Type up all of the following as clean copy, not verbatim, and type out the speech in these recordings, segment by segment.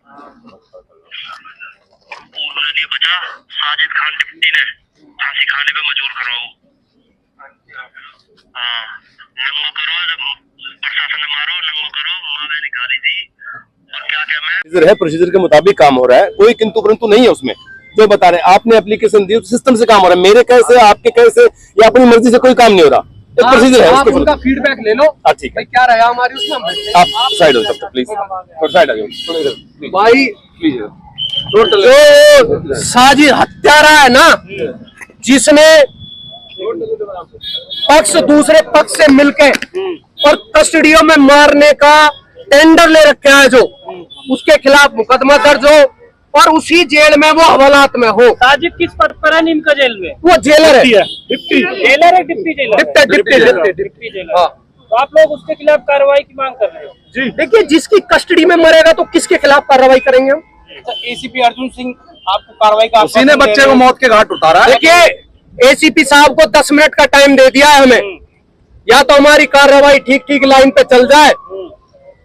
उन्होंने नहीं बचा, साजिद खान डिप्टी ने फांसी खाने पे मजबूर करवाओ। हाँ, नंगो करो, प्रशासन ने मारो, नंगो करो, माँ मैंने गाली दी और क्या क्या मैं है प्रोसीजर के मुताबिक काम हो रहा है, कोई किंतु परंतु नहीं है उसमें। जो बता रहे आपने एप्लीकेशन दी, सिस्टम से काम हो रहा है, मेरे कैसे आपके कैसे या अपनी मर्जी से कोई काम नहीं हो रहा, एक प्रोसीजर है। आप उनका फीडबैक ले लो। ठीक है, क्या रहा हमारी उसमें, आप साइड हो सकते प्लीज, थोड़ा साइड आ जाओ भाई प्लीज। जो साजिद हत्यारा है ना, जिसने पक्ष दूसरे पक्ष से मिलके और कस्टडियो में मारने का टेंडर ले रखा है, जो उसके खिलाफ मुकदमा दर्ज हो और उसी जेल में वो हवालात में हो। साजिद किस पद पर है नीमका जेल में? वो जेलर है, डिप्टी जेलर है, डिप्टी जेलर, डिप्टी जेलर। तो आप लोग उसके खिलाफ कार्रवाई की मांग कर रहे हो? जी देखिए, जिसकी कस्टडी में मरेगा तो किसके खिलाफ कार्रवाई करेंगे हम? एसीपी अर्जुन सिंह आपको कार्रवाई का, उसी ने बच्चे को मौत के घाट उतारा है। देखिए, एसीपी साहब को 10 मिनट का टाइम दे दिया है हमें, या तो हमारी कार्रवाई ठीक ठीक लाइन पे चल जाए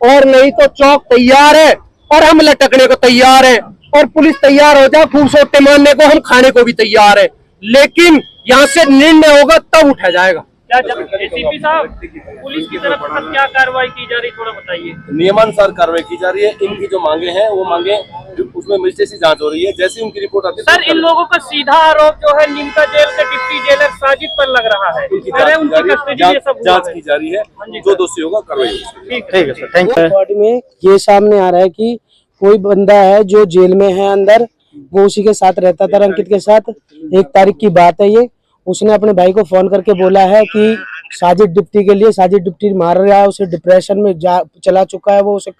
और नहीं तो चौक तैयार है और हम लटकने को तैयार है और पुलिस तैयार हो जाए खूब सोटे मारने को, हम खाने को भी तैयार है, लेकिन यहाँ से निर्णय होगा तब उठा जाएगा। एसीपी साहब, पुलिस की तरफ से क्या कार्रवाई की जा रही, थोड़ा बताइए। नियमानुसार कार्रवाई की जा रही है, इनकी जो मांगे हैं वो मांगे उसमें मजिस्ट्रेसी जांच हो रही है, जैसे उनकी रिपोर्ट आती है। सर, इन लोगों का सीधा आरोप जो है नीमका जेल के डिप्टी जेलर साजिद पर लग रहा है, उनकी जांच की जा रही है, जो दोषी होगा कार्रवाई। ठीक है सर, थैंक यू। रिकॉर्ड में ये सामने आ रहा है कि कोई बंदा है जो जेल में है अंदर, वो उसी के साथ रहता था, अंकित के साथ। 1 तारीख की बात है ये, उसने अपने भाई को फोन करके बोला है कि साजिद डिप्टी के लिए, साजिद डिप्टी मार रहा है, उसे डिप्रेशन में चला चुका है, वो उसे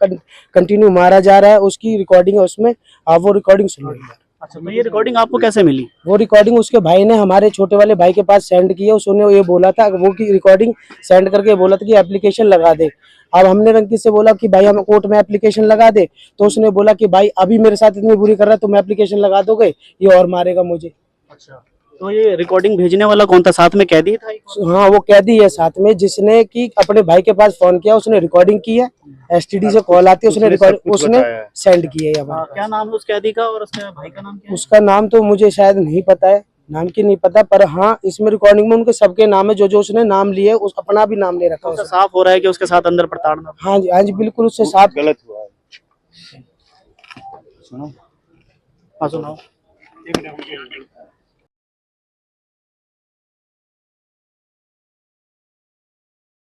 कंटिन्यू मारा जा रहा है, उसकी रिकॉर्डिंग है उसमें। आप वो रिकॉर्डिंग सुन लीजिए। अच्छा, तो ये रिकॉर्डिंग आपको कैसे मिली? वो रिकॉर्डिंग उसके भाई ने हमारे छोटे वाले भाई के पास सेंड की है। उसने ये बोला था, वो की रिकॉर्डिंग सेंड करके बोला था कि एप्लीकेशन लगा दे। अब हमने रंकित से बोला कि भाई हम कोर्ट में एप्लीकेशन लगा दे, तो उसने बोला कि भाई अभी मेरे साथ इतनी बुरी कर रहा है, तुम एप्लीकेशन लगा दोगे, ये और मारेगा मुझे। अच्छा, तो ये रिकॉर्डिंग भेजने वाला कौन था? साथ में कैदी था? हाँ, वो कैदी है साथ में, जिसने कि अपने भाई के पास फोन किया, उसने रिकॉर्डिंग की है। एसटीडी से कॉल आती है, उसने सेंड की है। क्या नाम है उस कैदी का और उसके भाई का नाम क्या है? उसका नाम तो मुझे शायद नहीं पता है, नाम की नहीं पता, पर हाँ इसमें रिकॉर्डिंग में उनके सबके नाम है, जो उसने नाम लिए, उस अपना भी नाम ले रखा है। साफ हो रहा है कि उसके साथ अंदर प्रताड़ना। हाँ जी, हाँ जी, बिल्कुल उससे साफ गलत हुआ है। सुनो, हाँ सुनाओ।